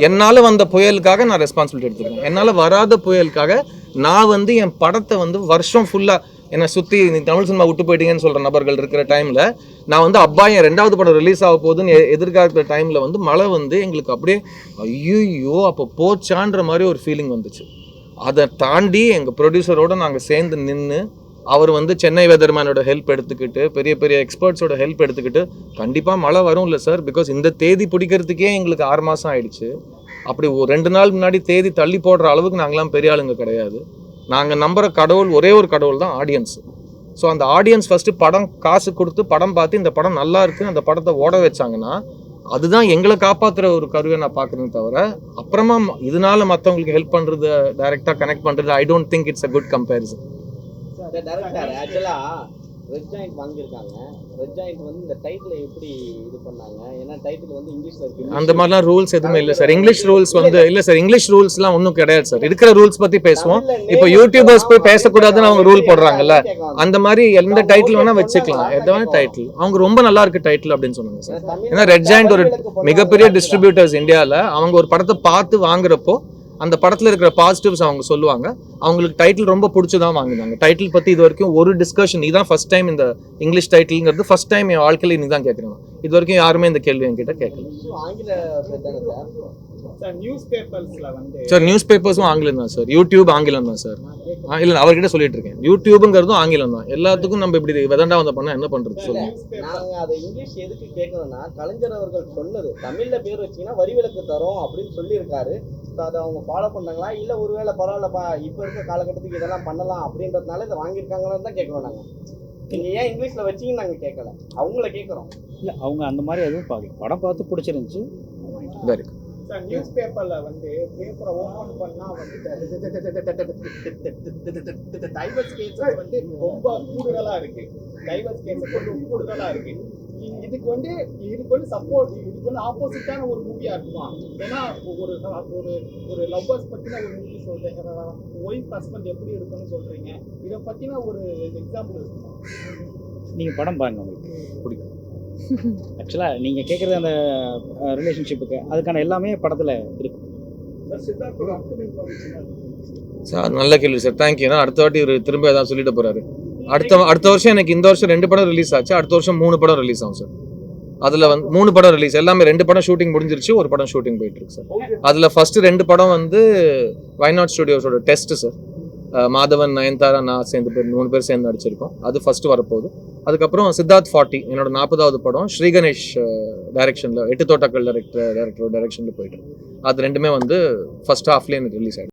என்னால் வந்த புயலுக்காக நான் ரெஸ்பான்சிபிலிட்டி எடுத்துக்கிறேன். என்னால் வராத புயலுக்காக நான் வந்து என் படத்தை வந்து வருஷம் ஃபுல்லாக என்னை சுற்றி தமிழ் சினிமா விட்டு போயிட்டீங்கன்னு சொல்கிற நபர்கள் இருக்கிற டைமில் நான் வந்து அப்பா என் 2வது படம் ரிலீஸ் ஆக போகுதுன்னு எதிர்காலத்தில் டைமில் வந்து மழை வந்து எங்களுக்கு அப்படியே ஐயோ அப்போ போச்சான்ற மாதிரி ஒரு ஃபீலிங் வந்துச்சு. அதை தாண்டி எங்கள் ப்ரொடியூசரோடு நாங்கள் சேர்ந்து நின்று அவர் வந்து சென்னை வெதர்மேனோட ஹெல்ப் எடுத்துக்கிட்டு பெரிய பெரிய எக்ஸ்பர்ட்ஸோட ஹெல்ப் எடுத்துக்கிட்டு கண்டிப்பாக மழை வரும் இல்லை சார், பிகாஸ் இந்த தேதி பிடிக்கிறதுக்கே எங்களுக்கு 6 மாதம் ஆயிடுச்சு. அப்படி 2 நாள் முன்னாடி தேதி தள்ளி போடுற அளவுக்கு நாங்களாம் பெரிய ஆளுங்க கிடையாது. நாங்கள் நம்புகிற கடவுள் ஒரே ஒரு கடவுள் தான், ஆடியன்ஸ். ஸோ அந்த ஆடியன்ஸ் ஃபஸ்ட்டு படம் காசு கொடுத்து படம் பார்த்து இந்த படம் நல்லா இருக்குது அந்த படத்தை ஓட வச்சாங்கன்னா அதுதான் எங்களை காப்பாற்றுற ஒரு கருவை நான் பார்க்குறேன்னு தவிர அப்புறமா இதனால மற்றவங்களுக்கு ஹெல்ப் பண்ணுறது டைரெக்டாக கனெக்ட் பண்ணுறது I don't think it's a good comparison. ஆக்சுவலா ரெட் ஜாயிண்ட் வாங்கியிருக்காங்க. ரெட் ஜாயிண்ட் வந்து இந்த டைட்டில் எப்படி இது பண்ணாங்க? ஏன்னா டைட்டில் வந்து இங்கிலீஷ்ல இருக்கு. அந்த மாதிரிலாம் ரூல்ஸ் எதுவுமே இல்லை சார். இங்கிலீஷ் ரூல்ஸ் வந்து இல்லை சார், இங்கிலீஷ் ரூல்ஸ்லாம் ஒன்றும் கிடையாது சார். இருக்கிற ரூல்ஸ் பற்றி பேசுவோம். இப்போ யூடியூபர்ஸ் போய் பேசக்கூடாதுன்னு அவங்க ரூல் போடுறாங்கல்ல, அந்த மாதிரி எந்த டைட்டில் வேணால் வச்சுக்கலாம். எதாவது டைட்டில் அவங்க ரொம்ப நல்லா இருக்கு டைட்டில் அப்படின்னு சொன்னாங்க சார். ஏன்னா ரெட் ஜாயிண்ட் ஒரு மிகப்பெரிய டிஸ்ட்ரிபியூட்டர்ஸ் இந்தியாவில். அவங்க ஒரு படத்தை பார்த்து வாங்குறப்போ அந்த படத்தில் இருக்கிற பாசிட்டிவ்ஸ் அவங்க சொல்லுவாங்க. அவங்களுக்கு டைட்டில் ரொம்ப பிடிச்சதான் வாங்கினாங்க. டைட்டில் பற்றி இது வரைக்கும் ஒரு டிஸ்கஷன், இதுதான் ஃபர்ஸ்ட் டைம் இந்த இங்கிலீஷ் டைட்டில்ங்கிறது ஃபர்ஸ்ட் டைம் என் வாழ்க்கையில் நீ தான் கேட்குறேன். இது வரைக்கும் யாருமே இந்த கேள்வி என்கிட்ட கேட்கல சார். நியூஸ் பேப்பர்ஸும் ஆங்கிலம் தான் சார், யூடியூப் ஆங்கிலம் தான் சார். இல்லை அவர்கிட்ட சொல்லிட்டு இருக்கேன், யூடியூபுங்கிறதும் ஆங்கிலம் தான். எல்லாத்துக்கும் நம்ம இப்படி விதண்டா வந்த பண்ணால் என்ன பண்ணுறது சொல்லுங்கள். நாங்கள் அதை இங்கிலீஷ் எதுக்கு கேட்கணும்னா கலைஞர் அவர்கள் சொன்னது தமிழில் பேர் வச்சிங்கன்னா வரி விலக்கு தரோம் அப்படின்னு சொல்லியிருக்காரு. அதை அவங்க ஃபாலோ பண்ணாங்களா இல்லை ஒருவேளை பரவாயில்லப்பா இப்போ இருக்க காலகட்டத்துக்கு இதெல்லாம் பண்ணலாம் அப்படின்றதுனால இதை வாங்கியிருக்காங்கன்னு தான் கேட்கணும். நாங்கள் நீங்கள் ஏன் இங்கிலீஷில் வச்சிங்கன்னு நாங்கள் கேட்கல, அவங்கள கேட்குறோம். இல்லை அவங்க அந்த மாதிரி எதுவும் பார்க்கல, படம் பார்த்து பிடிச்சிருந்துச்சு. வெரி சார் நியூஸ் பேப்பர்ல வந்து பேப்பரை ஓபன் பண்ணா வந்து டைவர்ஸ் கேஸஸ் வந்து ரொம்ப கூடுதலா இருக்கு. டைவர்ஸ் கேஸஸ் வந்து கூடுதலா இருக்கு. இதுக்கு வந்து சப்போர்ட், இதுக்கு வந்து ஆப்போசிட்டான ஒரு மூவியா இருக்குமா? ஏன்னா ஒரு ஒரு லவ்வர்ஸ் பத்தின ஒரு மூவி சொல்றீங்க, ஒய்ஃப் ஹஸ்பண்ட் எப்படி இருக்குன்னு சொல்றீங்க. இதை பத்தின ஒரு எக்ஸாம்பிள் இருக்குமா? நீங்கள் படம் பாருங்க, உங்களுக்கு பிடிக்கும். ஆக்சுவலாக நீங்கள் கேட்குறது அந்த ரிலேஷன்ஷிப்புக்கு அதுக்கான எல்லாமே படத்தில் இருக்கும் சார். நல்ல கேள்வி சார், தேங்க்யூ. ஏன்னா அடுத்த வாட்டி ஒரு திரும்ப ஏதாவது சொல்லிட்டு போகிறாரு. அடுத்த வருஷம் எனக்கு இந்த வருஷம் 2 படம் ரிலீஸ் ஆச்சு. அடுத்த வருஷம் 3 படம் ரிலீஸ் ஆகும் சார். அதில் வந்து 3 படம் ரிலீஸ், எல்லாமே 2 படம் ஷூட்டிங் முடிஞ்சிருச்சு, ஒரு படம் ஷூட்டிங் போயிட்டு இருக்கு சார். அதில் ஃபர்ஸ்ட் 2 படம் வந்து வைநாட் ஸ்டுடியோஸோட டெஸ்ட் சார். மாதவன், நயன்தாரா, நான் சேர்ந்து 3 பேர் சேர்ந்து நடிச்சிருக்கோம். அது ஃபர்ஸ்ட் வரப்போகுது. அதுக்கப்புறம் சித்தார்த் 40 என்னோட 40வது படம் ஸ்ரீ கணேஷ் டைரக்ஷனில், 8 தோட்டக்கள் டைரக்டரோட டைரக்ஷனில் போயிட்டு அது 2மே வந்து ஃபர்ஸ்ட் ஹாஃப்லேயே எனக்கு ரிலீஸ் ஆகிடும்.